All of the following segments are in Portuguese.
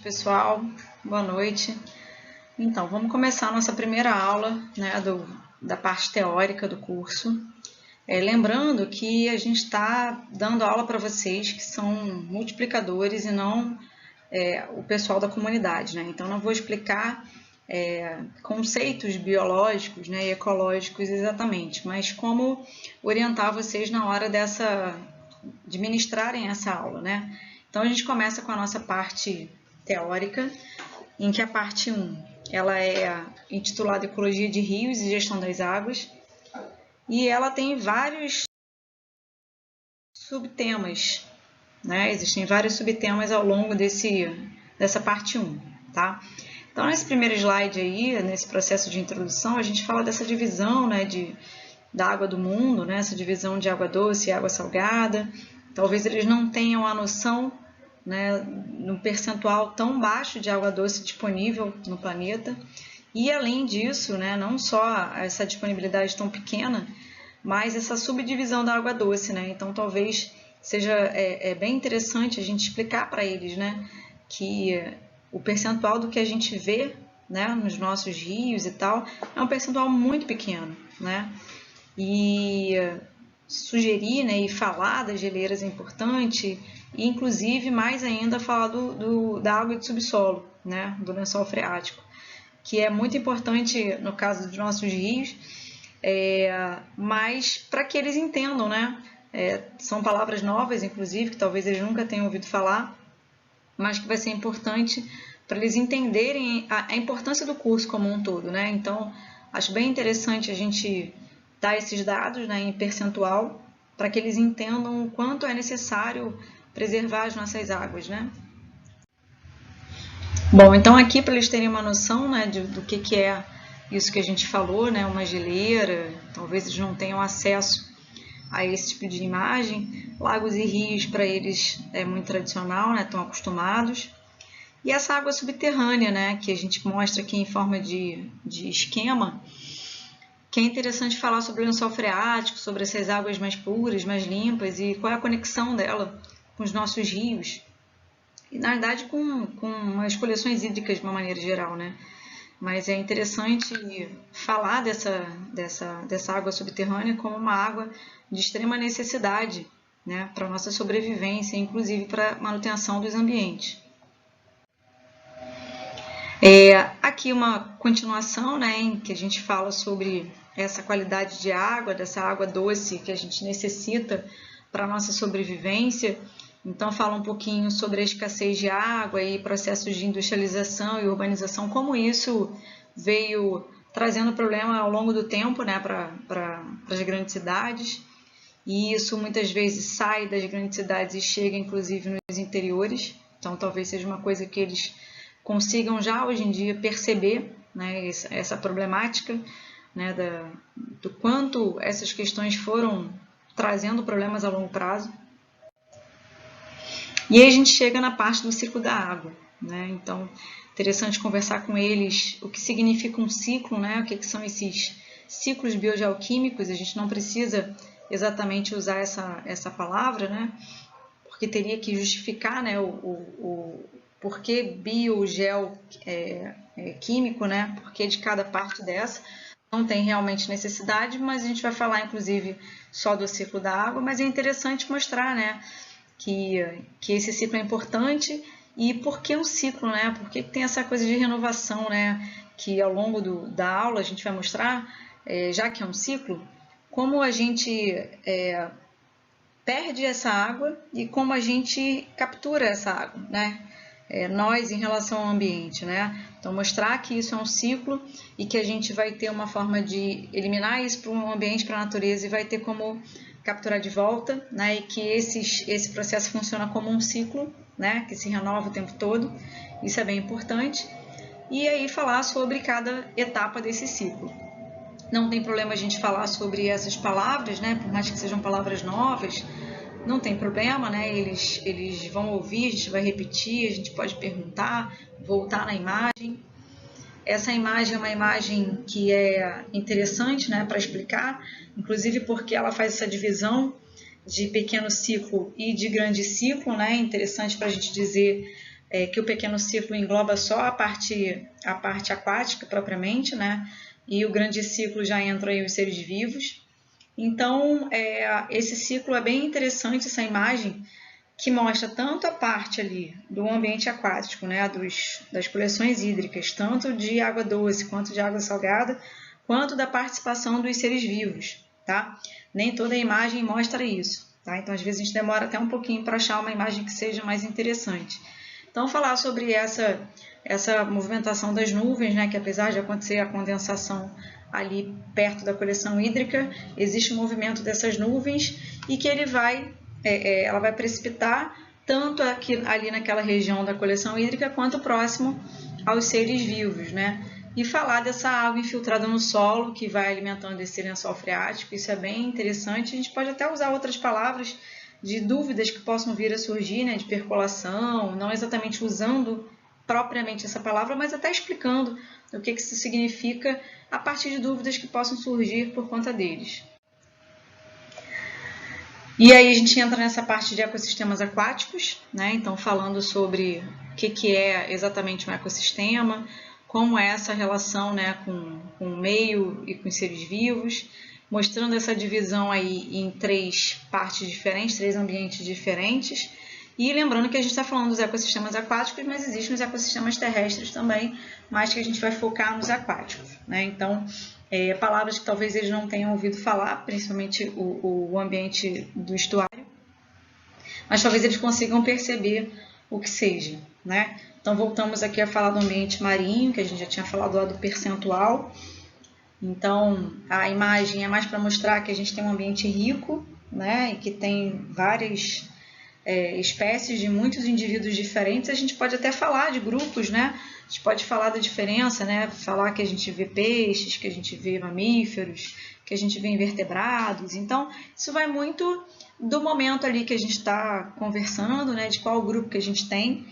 pessoal, boa noite. Então, vamos começar a nossa primeira aula, né, da parte teórica do curso. Lembrando que a gente está dando aula para vocês que são multiplicadores e não o pessoal da comunidade, né? Então, não vou explicar conceitos biológicos, né, e ecológicos exatamente, mas como orientar vocês na hora de ministrarem essa aula, né? Então, a gente começa com a nossa parte teórica, em que a parte 1 ela é intitulada Ecologia de Rios e Gestão das Águas, e ela tem vários subtemas, né? Existem vários subtemas ao longo dessa parte 1, tá? Então, nesse primeiro slide aí, nesse processo de introdução, a gente fala dessa divisão, né, da água do mundo, né, essa divisão de água doce e água salgada. Talvez eles não tenham a noção, né, no percentual tão baixo de água doce disponível no planeta. E além disso, né, não só essa disponibilidade tão pequena, mas essa subdivisão da água doce, né? Então talvez seja bem interessante a gente explicar para eles, né, que o percentual do que a gente vê, né, nos nossos rios e tal é um percentual muito pequeno, né? E sugerir, né, e falar das geleiras é importante, e inclusive mais ainda falar da água de subsolo, né, do lençol freático, que é muito importante no caso dos nossos rios, mas para que eles entendam, né, são palavras novas, inclusive, que talvez eles nunca tenham ouvido falar, mas que vai ser importante para eles entenderem a importância do curso como um todo, né? Então, acho bem interessante a gente dar esses dados, né, em percentual, para que eles entendam o quanto é necessário preservar as nossas águas, né? Bom, então aqui para eles terem uma noção, né, do que é isso que a gente falou, né, uma geleira, talvez eles não tenham acesso a esse tipo de imagem. Lagos e rios para eles é muito tradicional, né, estão acostumados. E essa água subterrânea, né, que a gente mostra aqui em forma de esquema, que é interessante falar sobre o lençol freático, sobre essas águas mais puras, mais limpas e qual é a conexão dela com os nossos rios. E, na verdade, com as coleções hídricas de uma maneira geral, né? Mas é interessante falar dessa água subterrânea como uma água de extrema necessidade, né, para a nossa sobrevivência, inclusive para a manutenção dos ambientes. Aqui uma continuação, né, em que a gente fala sobre essa qualidade de água, dessa água doce que a gente necessita para a nossa sobrevivência. Então, fala um pouquinho sobre a escassez de água e processos de industrialização e urbanização, como isso veio trazendo problema ao longo do tempo, né, para as grandes cidades. E isso muitas vezes sai das grandes cidades e chega, inclusive, nos interiores. Então, talvez seja uma coisa que eles consigam já hoje em dia perceber, né, essa problemática, né, do quanto essas questões foram trazendo problemas a longo prazo. E aí a gente chega na parte do ciclo da água, né? Então, interessante conversar com eles o que significa um ciclo, né? O que são esses ciclos biogeoquímicos. A gente não precisa exatamente usar essa palavra, né? Porque teria que justificar, né, o porquê biogeoquímico, né? Porque de cada parte dessa não tem realmente necessidade, mas a gente vai falar, inclusive, só do ciclo da água, mas é interessante mostrar, né, que esse ciclo é importante e por que um ciclo, né? Por que tem essa coisa de renovação, né? Que ao longo da aula a gente vai mostrar, já que é um ciclo, como a gente perde essa água e como a gente captura essa água, né? Nós em relação ao ambiente, né? Então, mostrar que isso é um ciclo e que a gente vai ter uma forma de eliminar isso para o ambiente, para a natureza, e vai ter como capturar de volta, né? E que esse processo funciona como um ciclo, né? Que se renova o tempo todo. Isso é bem importante. E aí falar sobre cada etapa desse ciclo. Não tem problema a gente falar sobre essas palavras, né? Por mais que sejam palavras novas, não tem problema, né? Eles vão ouvir, a gente vai repetir, a gente pode perguntar, voltar na imagem. Essa imagem é uma imagem que é interessante, né, para explicar, inclusive porque ela faz essa divisão de pequeno ciclo e de grande ciclo, né? Interessante para a gente dizer que o pequeno ciclo engloba só a parte aquática propriamente, né? E o grande ciclo já entra aí os seres vivos. Então, esse ciclo é bem interessante, essa imagem, que mostra tanto a parte ali do ambiente aquático, né, das coleções hídricas, tanto de água doce quanto de água salgada, quanto da participação dos seres vivos, tá? Nem toda a imagem mostra isso, tá? Então, às vezes, a gente demora até um pouquinho para achar uma imagem que seja mais interessante. Então, falar sobre essa movimentação das nuvens, né, que apesar de acontecer a condensação ali perto da coleção hídrica, existe um movimento dessas nuvens e que ela vai precipitar tanto ali naquela região da coleção hídrica quanto próximo aos seres vivos, né? E falar dessa água infiltrada no solo que vai alimentando esse lençol freático, isso é bem interessante. A gente pode até usar outras palavras de dúvidas que possam vir a surgir, né? De percolação, não exatamente usando propriamente essa palavra, mas até explicando o que isso significa a partir de dúvidas que possam surgir por conta deles. E aí a gente entra nessa parte de ecossistemas aquáticos, né? Então falando sobre o que é exatamente um ecossistema, como é essa relação, né, com o meio e com os seres vivos, mostrando essa divisão aí em 3 partes diferentes, 3 ambientes diferentes. E lembrando que a gente está falando dos ecossistemas aquáticos, mas existem os ecossistemas terrestres também, mas que a gente vai focar nos aquáticos, né? Então, palavras que talvez eles não tenham ouvido falar, principalmente o ambiente do estuário, mas talvez eles consigam perceber o que seja, né? Então, voltamos aqui a falar do ambiente marinho, que a gente já tinha falado lá do percentual. Então, a imagem é mais para mostrar que a gente tem um ambiente rico, né? E que tem várias espécies de muitos indivíduos diferentes. A gente pode até falar de grupos, né? A gente pode falar da diferença, né? Falar que a gente vê peixes, que a gente vê mamíferos, que a gente vê invertebrados. Então, isso vai muito do momento ali que a gente está conversando, né? De qual grupo que a gente tem,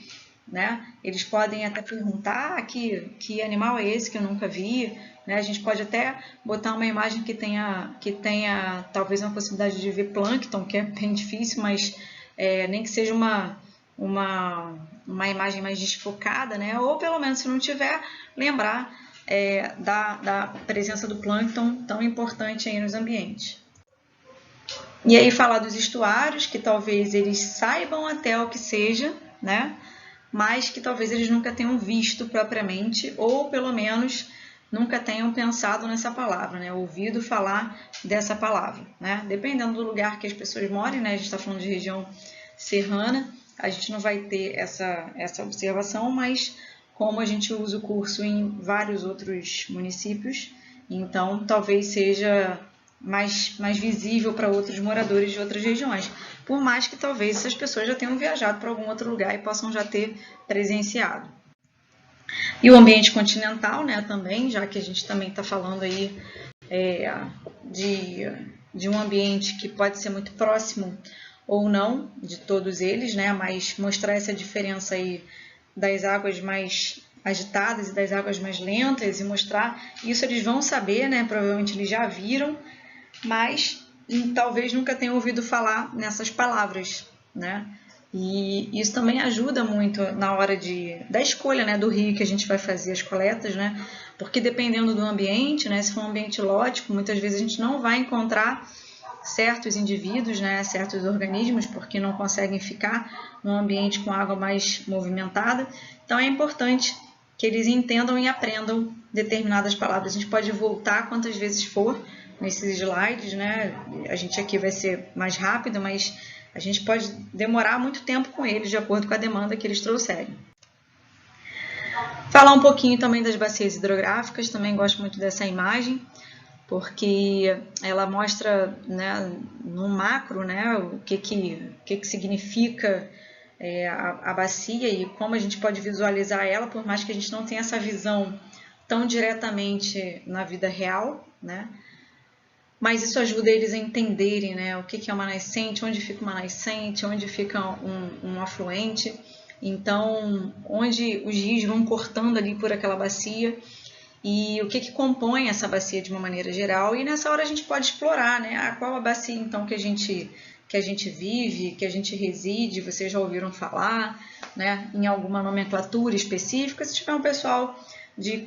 né? Eles podem até perguntar que animal é esse que eu nunca vi, né? A gente pode até botar uma imagem que tenha talvez uma possibilidade de ver plâncton, que é bem difícil, mas nem que seja uma imagem mais desfocada, né? Ou pelo menos, se não tiver, lembrar da presença do plâncton tão importante aí nos ambientes. E aí falar dos estuários, que talvez eles saibam até o que seja, né? Mas que talvez eles nunca tenham visto propriamente, ou pelo menos nunca tenham pensado nessa palavra, né? Ouvido falar dessa palavra, né? Dependendo do lugar que as pessoas morem, né? A gente está falando de região serrana, a gente não vai ter essa observação, mas como a gente usa o curso em vários outros municípios, então talvez seja mais visível para outros moradores de outras regiões, por mais que talvez essas pessoas já tenham viajado para algum outro lugar e possam já ter presenciado. E o ambiente continental, né, também, já que a gente também está falando aí de um ambiente que pode ser muito próximo ou não de todos eles, né, mas mostrar essa diferença aí das águas mais agitadas e das águas mais lentas e mostrar, isso eles vão saber, né, provavelmente eles já viram, mas talvez nunca tenham ouvido falar nessas palavras, né? E isso também ajuda muito na hora da escolha, né, do rio que a gente vai fazer as coletas, né? Porque dependendo do ambiente, né, se for um ambiente lótico, muitas vezes a gente não vai encontrar certos indivíduos, né, certos organismos, porque não conseguem ficar num ambiente com água mais movimentada. Então é importante que eles entendam e aprendam determinadas palavras. A gente pode voltar quantas vezes for nesses slides, né? A gente aqui vai ser mais rápido, mas a gente pode demorar muito tempo com eles, de acordo com a demanda que eles trouxerem. Falar um pouquinho também das bacias hidrográficas, também gosto muito dessa imagem, porque ela mostra, né, no macro, né, o que significa a bacia e como a gente pode visualizar ela, por mais que a gente não tenha essa visão tão diretamente na vida real, né? Mas isso ajuda eles a entenderem, né, o que é uma nascente, onde fica uma nascente, onde fica um afluente. Então, onde os rios vão cortando ali por aquela bacia e o que compõe essa bacia de uma maneira geral. E nessa hora a gente pode explorar, né, qual a bacia então que a gente que a gente vive, que a gente reside, vocês já ouviram falar, né, em alguma nomenclatura específica. Se tiver um pessoal de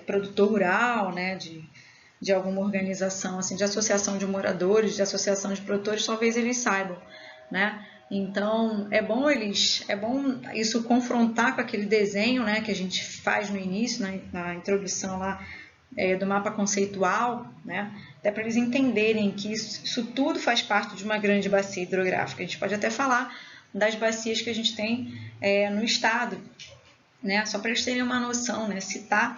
produtor rural, né, de alguma organização, assim, de associação de moradores, de associação de produtores, talvez eles saibam, né? Então, é bom isso confrontar com aquele desenho, né, que a gente faz no início, na introdução lá do mapa conceitual, né, até para eles entenderem que isso tudo faz parte de uma grande bacia hidrográfica. A gente pode até falar das bacias que a gente tem no estado, né, só para eles terem uma noção, né, citar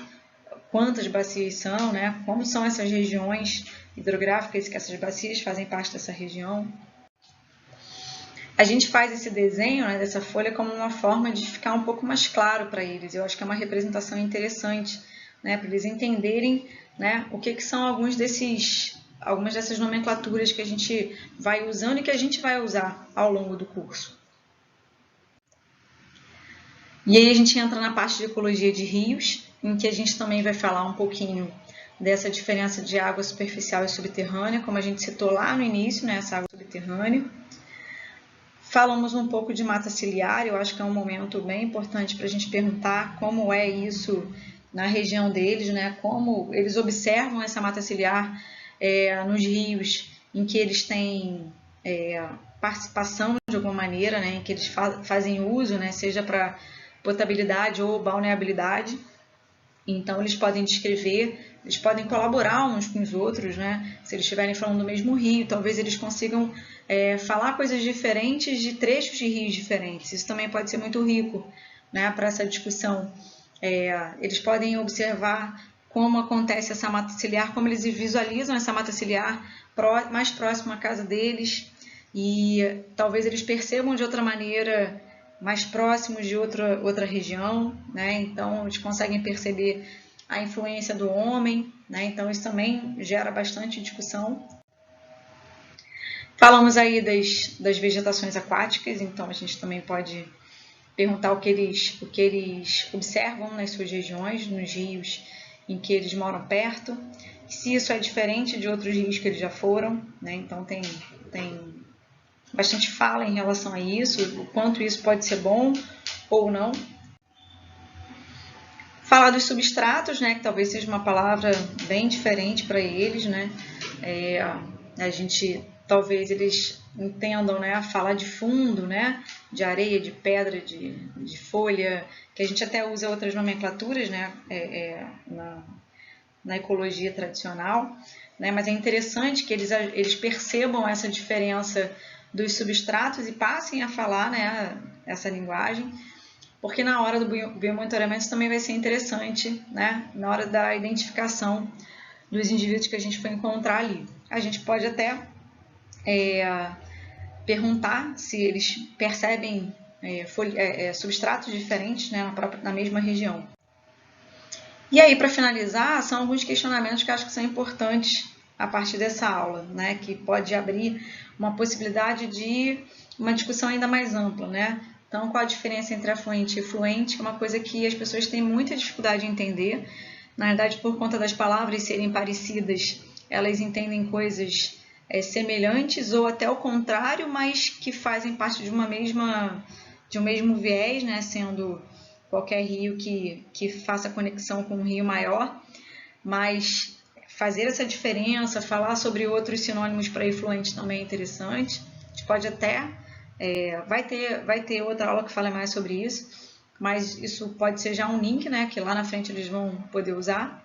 quantas bacias são, né, como são essas regiões hidrográficas, que essas bacias fazem parte dessa região. A gente faz esse desenho, né, dessa folha como uma forma de ficar um pouco mais claro para eles. Eu acho que é uma representação interessante, né, para eles entenderem, né, o que são algumas dessas nomenclaturas que a gente vai usando e que a gente vai usar ao longo do curso. E aí a gente entra na parte de ecologia de rios, em que a gente também vai falar um pouquinho dessa diferença de água superficial e subterrânea, como a gente citou lá no início, né, essa água subterrânea. Falamos um pouco de mata ciliar, eu acho que é um momento bem importante para a gente perguntar como é isso na região deles, né? Como eles observam essa mata ciliar nos rios em que eles têm participação de alguma maneira, né? Em que eles fazem uso, né? Seja para potabilidade ou balneabilidade. Então, eles podem descrever, eles podem colaborar uns com os outros, né? Se eles estiverem falando do mesmo rio, talvez eles consigam falar coisas diferentes de trechos de rios diferentes. Isso também pode ser muito rico, né, para essa discussão. Eles podem observar como acontece essa mata ciliar, como eles visualizam essa mata ciliar mais próximo à casa deles, e talvez eles percebam de outra maneira mais próximos de outra região, né? Então eles conseguem perceber a influência do homem, né? Então isso também gera bastante discussão. Falamos aí das vegetações aquáticas, então a gente também pode perguntar o que eles observam nas suas regiões, nos rios em que eles moram perto, se isso é diferente de outros rios que eles já foram, né? Então tem bastante fala em relação a isso, o quanto isso pode ser bom ou não. Falar dos substratos, né, que talvez seja uma palavra bem diferente para eles, né? Talvez eles entendam, né, falar de fundo, né, de areia, de pedra, de folha, que a gente até usa outras nomenclaturas, né, na ecologia tradicional, né, mas é interessante que eles percebam essa diferença dos substratos e passem a falar, né, essa linguagem, porque na hora do biomonitoramento também vai ser interessante, né, na hora da identificação dos indivíduos que a gente for encontrar ali. A gente pode até perguntar se eles percebem substratos diferentes, né, na mesma região. E aí, para finalizar, são alguns questionamentos que eu acho que são importantes a partir dessa aula, né, que pode abrir uma possibilidade de uma discussão ainda mais ampla, né? Então, qual a diferença entre afluente e fluente? É uma coisa que as pessoas têm muita dificuldade de entender. Na verdade, por conta das palavras serem parecidas, elas entendem coisas semelhantes ou até o contrário, mas que fazem parte de um mesmo viés, né? Sendo qualquer rio que faça conexão com um rio maior, mas fazer essa diferença, falar sobre outros sinônimos para efluente também é interessante. A gente pode até, vai ter outra aula que fala mais sobre isso, mas isso pode ser já um link, né, que lá na frente eles vão poder usar.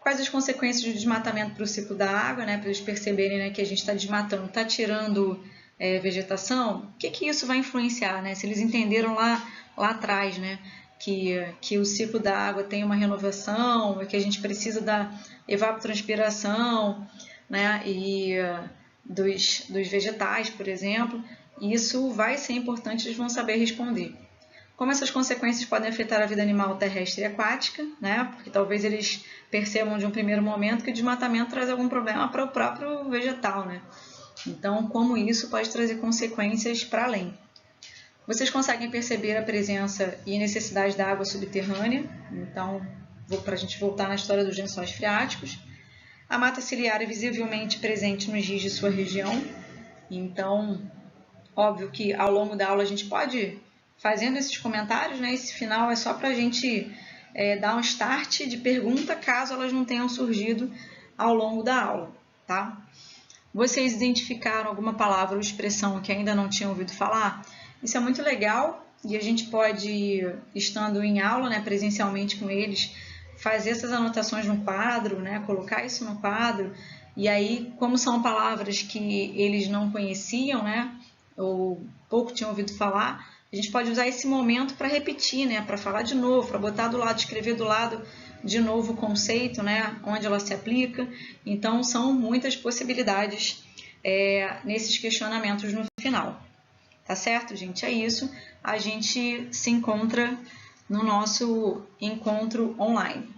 Quais as consequências do desmatamento para o ciclo da água, né, para eles perceberem, né, que a gente está desmatando, está tirando vegetação, o que isso vai influenciar, né, se eles entenderam lá atrás, né, que o ciclo da água tem uma renovação, que a gente precisa da evapotranspiração, né, e dos vegetais, por exemplo, isso vai ser importante, eles vão saber responder. Como essas consequências podem afetar a vida animal terrestre e aquática, né, porque talvez eles percebam de um primeiro momento que o desmatamento traz algum problema para o próprio vegetal, né? Então, como isso pode trazer consequências para além. Vocês conseguem perceber a presença e necessidade da água subterrânea, então, para a gente voltar na história dos lençóis freáticos. A mata ciliar é visivelmente presente nos giz de sua região, então, óbvio que ao longo da aula a gente pode ir fazendo esses comentários, né? Esse final é só para a gente dar um start de pergunta, caso elas não tenham surgido ao longo da aula, tá? Vocês identificaram alguma palavra ou expressão que ainda não tinham ouvido falar? Isso é muito legal e a gente pode, estando em aula, né, presencialmente com eles, fazer essas anotações no quadro, né, colocar isso no quadro, e aí, como são palavras que eles não conheciam, né, ou pouco tinham ouvido falar, a gente pode usar esse momento para repetir, né, para falar de novo, para botar do lado, escrever do lado de novo o conceito, né, onde ela se aplica. Então, são muitas possibilidades nesses questionamentos no final. Tá certo, gente? É isso. A gente se encontra no nosso encontro online.